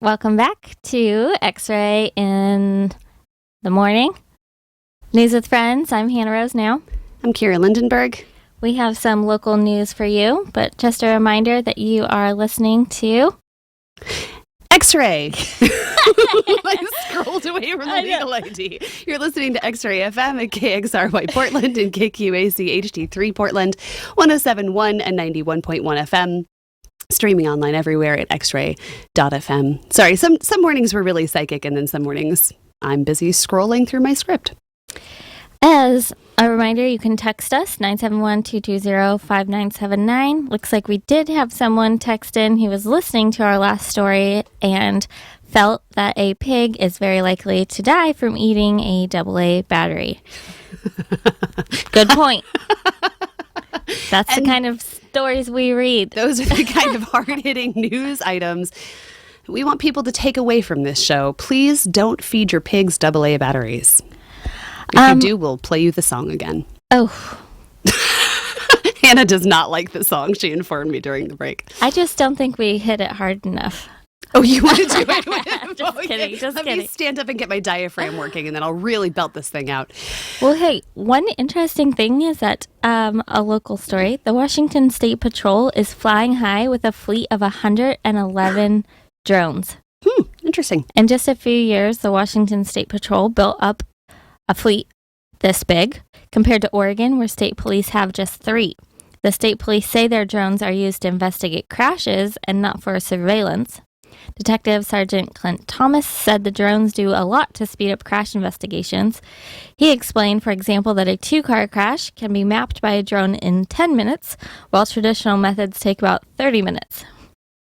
Welcome back to X-Ray in the morning. News with Friends. I'm Hannah Rose now. I'm Kira Lindenberg. We have some local news for you, but just a reminder that you are listening to X-Ray. I scrolled away from the legal ID. You're listening to X-Ray FM at KXRY Portland and KQAC HD3 Portland, 107.1 and 91.1 FM. Streaming online everywhere at xray.fm. Sorry, some mornings were really psychic, and then some mornings I'm busy scrolling through my script. As a reminder, you can text us, 971-220-5979. Looks like we did have someone text in. He was listening to our last story and felt that a pig is very likely to die from eating a AA battery. Good point. That's the kind of stories we read. Those are the kind of hard-hitting news items we want people to take away from this show. Please don't feed your pigs AA batteries. If you do, we'll play you the song again. Oh. Hannah does not like the song, she informed me during the break. I just don't think we hit it hard enough. Oh, you want to do it with him? Just kidding, just Let kidding. me stand up and get my diaphragm working, and then I'll really belt this thing out. Well, hey, one interesting thing is that a local story, the Washington State Patrol is flying high with a fleet of 111 drones. Interesting. In just a few years, the Washington State Patrol built up a fleet this big, compared to Oregon, where state police have just 3. The state police say their drones are used to investigate crashes and not for surveillance. Detective Sergeant Clint Thomas said the drones do a lot to speed up crash investigations. He explained, for example, that a 2-car crash can be mapped by a drone in 10 minutes, while traditional methods take about 30 minutes.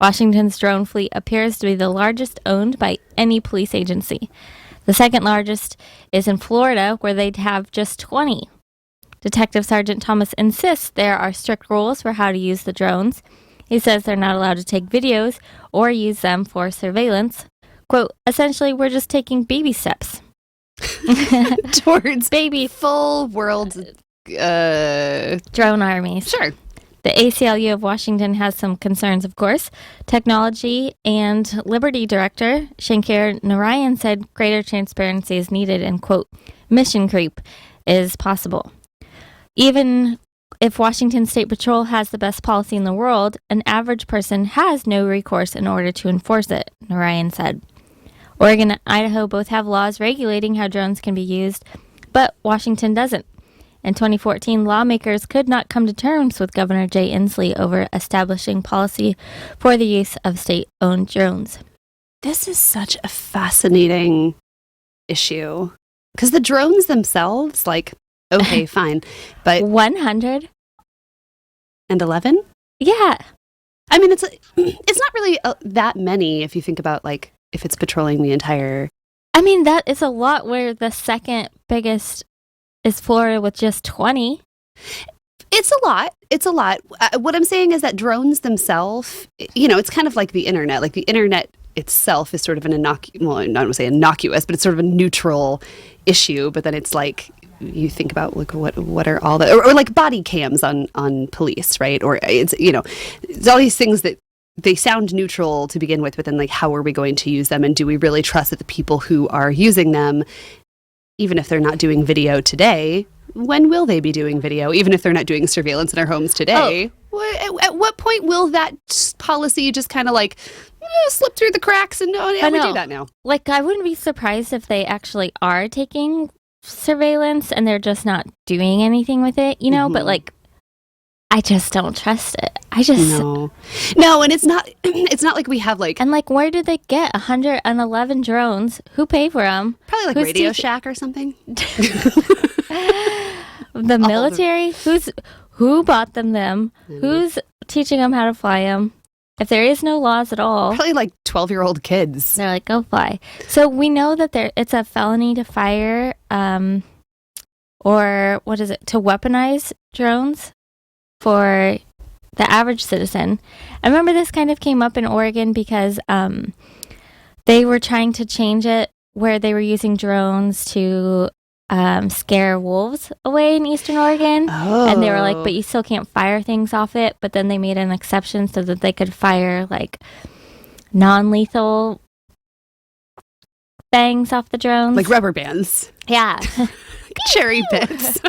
Washington's drone fleet appears to be the largest owned by any police agency. The second largest is in Florida, where they'd have just 20. Detective Sergeant Thomas insists there are strict rules for how to use the drones. He says they're not allowed to take videos or use them for surveillance. Quote, essentially, we're just taking baby steps. Towards full world drone armies. Sure. The ACLU of Washington has some concerns, of course. Technology and Liberty Director Shankar Narayan said greater transparency is needed and, quote, mission creep is possible. Even if Washington State Patrol has the best policy in the world, an average person has no recourse in order to enforce it, Narayan said. Oregon and Idaho both have laws regulating how drones can be used, but Washington doesn't. In 2014, lawmakers could not come to terms with Governor Jay Inslee over establishing policy for the use of state-owned drones. This is such a fascinating issue. Because the drones themselves, like, okay, fine. But 111? Yeah. I mean, it's not really that many if you think about, like, if it's patrolling the entire... I mean, that is a lot, where the second biggest is Florida with just 20. It's a lot. It's a lot. What I'm saying is that drones themselves, it's kind of like the internet. Like the internet itself is sort of an I don't want to say innocuous, but it's sort of a neutral issue. But then it's like, you think about like what are all the, or like body cams on police, right? Or it's all these things that they sound neutral to begin with, but then like, how are we going to use them? And do we really trust that the people who are using them, even if they're not doing video today, when will they be doing video? Even if they're not doing surveillance in our homes today, at what point will that policy just kind of like slip through the cracks and we do that now? Like, I wouldn't be surprised if they actually are taking surveillance and they're just not doing anything with it, but like, I just don't trust it. No, and it's not like we have like... And like, where did they get 111 drones? Who paid for them? Probably like Radio Shack or something. The military? Who bought them? Who's teaching them how to fly them? If there is no laws at all... Probably like 12-year-old kids. They're like, go fly. So we know that it's a felony to fire, or what is it, to weaponize drones for the average citizen. I remember this kind of came up in Oregon because they were trying to change it where they were using drones to scare wolves away in Eastern Oregon. And they were like, but you still can't fire things off it. But then they made an exception so that they could fire like non-lethal bangs off the drones. Like rubber bands. Yeah. Cherry pits.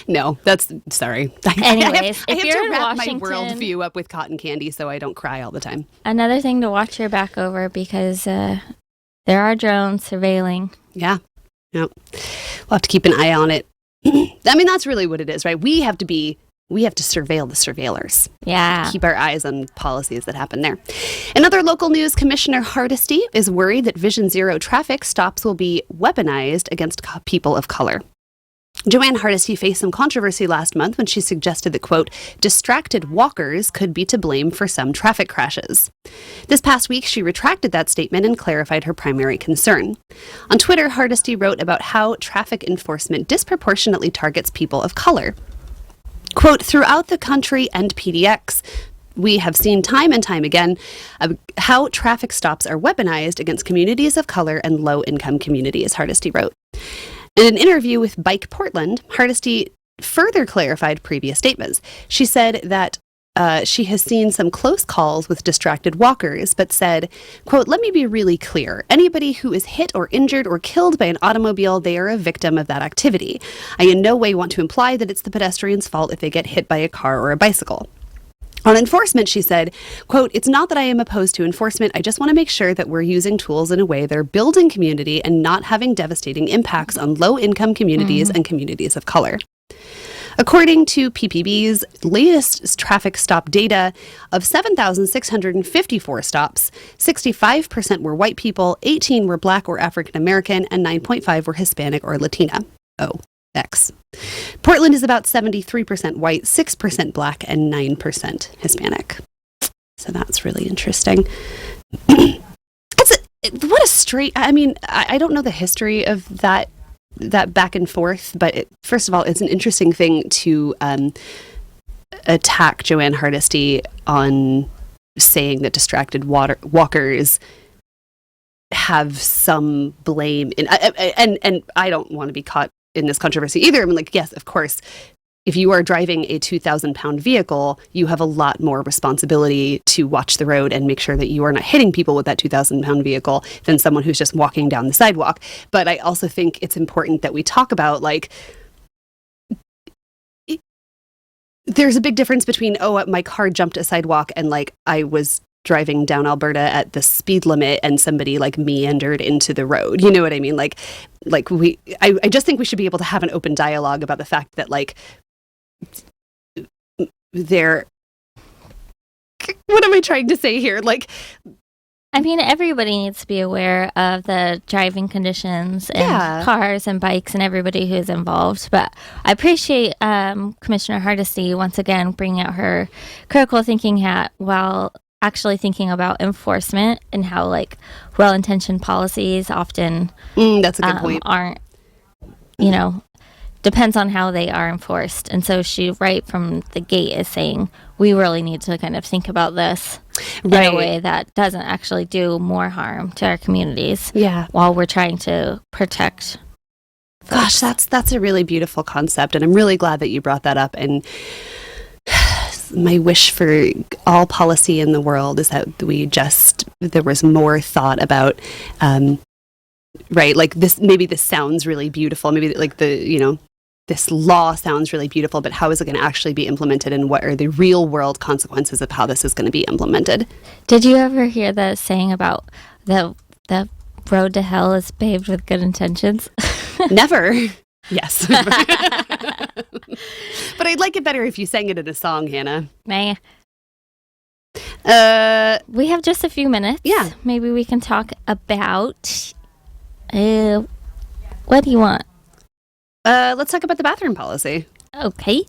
No, that's sorry. Anyways, I if have you're to in wrap Washington, my worldview up with cotton candy so I don't cry all the time. Another thing to watch your back over because there are drones surveilling. Yeah. We'll have to keep an eye on it. I mean, that's really what it is, right? We have to surveil the surveillors. Yeah. Keep our eyes on policies that happen there. In other local news, Commissioner Hardesty is worried that Vision Zero traffic stops will be weaponized against people of color. Joanne Hardesty faced some controversy last month when she suggested that, quote, distracted walkers could be to blame for some traffic crashes. This past week, she retracted that statement and clarified her primary concern. On Twitter, Hardesty wrote about how traffic enforcement disproportionately targets people of color. Quote, throughout the country and PDX, we have seen time and time again how traffic stops are weaponized against communities of color and low-income communities, Hardesty wrote. In an interview with Bike Portland, Hardesty further clarified previous statements. She said that she has seen some close calls with distracted walkers, but said, quote, let me be really clear. Anybody who is hit or injured or killed by an automobile, they are a victim of that activity. I in no way want to imply that it's the pedestrian's fault if they get hit by a car or a bicycle. On enforcement, she said, quote, it's not that I am opposed to enforcement. I just want to make sure that we're using tools in a way that are building community and not having devastating impacts on low-income communities and communities of color. According to PPB's latest traffic stop data, of 7,654 stops, 65% were white people, 18 were Black or African American, and 9.5 were Hispanic or Latina. Portland is about 73% white, 6% Black, and 9% Hispanic. So that's really interesting. What a straight... I mean, I don't know the history of that back and forth, but first of all, it's an interesting thing to attack Joanne Hardesty on saying that distracted walkers have some blame in... And I don't want to be caught in this controversy either. I mean, like, yes, of course, if you are driving a 2,000-pound vehicle, you have a lot more responsibility to watch the road and make sure that you are not hitting people with that 2,000-pound vehicle than someone who's just walking down the sidewalk. But I also think it's important that we talk about, like, there's a big difference between, my car jumped a sidewalk and, like, I was driving down Alberta at the speed limit and somebody like meandered into the road. You know what I mean? I just think we should be able to have an open dialogue about the fact that, like, what am I trying to say here? Like, I mean, everybody needs to be aware of the driving conditions and cars and bikes and everybody who's involved. But I appreciate Commissioner Hardesty once again bringing out her critical thinking hat while actually thinking about enforcement and how, like, well-intentioned policies often that's a good point. Aren't, depends on how they are enforced. And so she, right from the gate, is saying we really need to kind of think about this in a way that doesn't actually do more harm to our communities while we're trying to protect folks. Gosh, that's a really beautiful concept, and I'm really glad that you brought that up. And my wish for all policy in the world is that there was more thought about, like this, maybe this sounds really beautiful. Maybe like this law sounds really beautiful, but how is it going to actually be implemented and what are the real world consequences of how this is going to be implemented? Did you ever hear the saying about the road to hell is paved with good intentions? Never. Yes. But I'd like it better if you sang it in a song, Hannah. We have just a few minutes. Yeah. Maybe we can talk about... what do you want? Let's talk about the bathroom policy. Okay.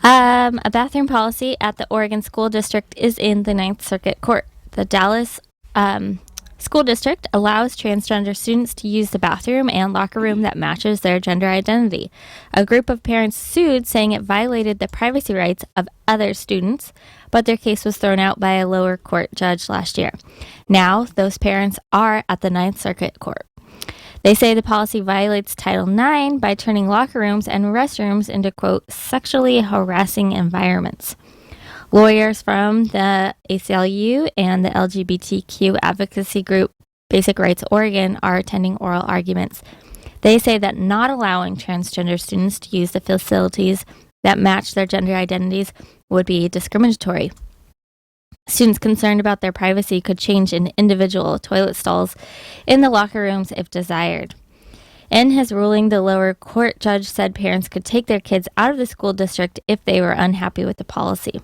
A bathroom policy at the Oregon School District is in the Ninth Circuit Court. The Dallas School District allows transgender students to use the bathroom and locker room that matches their gender identity. A group of parents sued, saying it violated the privacy rights of other students, but their case was thrown out by a lower court judge last year. Now, those parents are at the Ninth Circuit Court. They say the policy violates Title IX by turning locker rooms and restrooms into, quote, sexually harassing environments. Lawyers from the ACLU and the LGBTQ advocacy group Basic Rights Oregon are attending oral arguments. They say that not allowing transgender students to use the facilities that match their gender identities would be discriminatory. Students concerned about their privacy could change in individual toilet stalls in the locker rooms if desired. In his ruling, the lower court judge said parents could take their kids out of the school district if they were unhappy with the policy.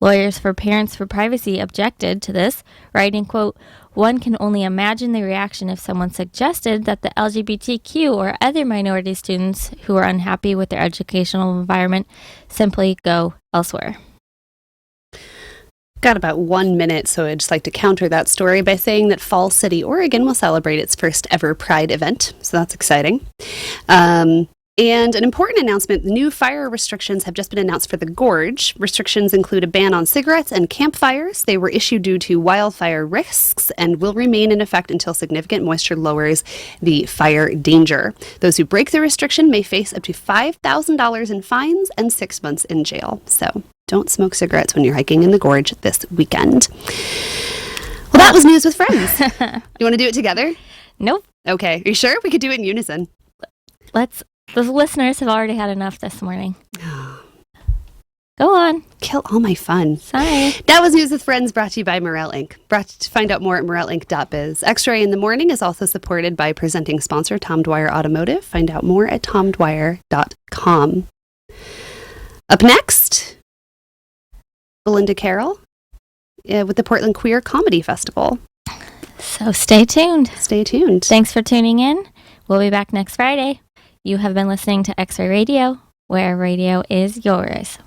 Lawyers for Parents for Privacy objected to this, writing, quote, "One can only imagine the reaction if someone suggested that the LGBTQ or other minority students who are unhappy with their educational environment simply go elsewhere." Got about 1 minute, so I'd just like to counter that story by saying that Falls City, Oregon will celebrate its first ever Pride event, so that's exciting. And an important announcement, new fire restrictions have just been announced for the Gorge. Restrictions include a ban on cigarettes and campfires. They were issued due to wildfire risks and will remain in effect until significant moisture lowers the fire danger. Those who break the restriction may face up to $5,000 in fines and 6 months in jail. So don't smoke cigarettes when you're hiking in the Gorge this weekend. Well, that was News with Friends. You want to do it together? Nope. Okay. Are you sure? We could do it in unison. The listeners have already had enough this morning. Go on. Kill all my fun. Sorry. That was News with Friends, brought to you by Morel Inc. Find out more at morelinc.biz. X-Ray in the Morning is also supported by presenting sponsor Tom Dwyer Automotive. Find out more at tomdwyer.com. Up next, Belinda Carroll with the Portland Queer Comedy Festival. So stay tuned. Stay tuned. Thanks for tuning in. We'll be back next Friday. You have been listening to X-Ray Radio, where radio is yours.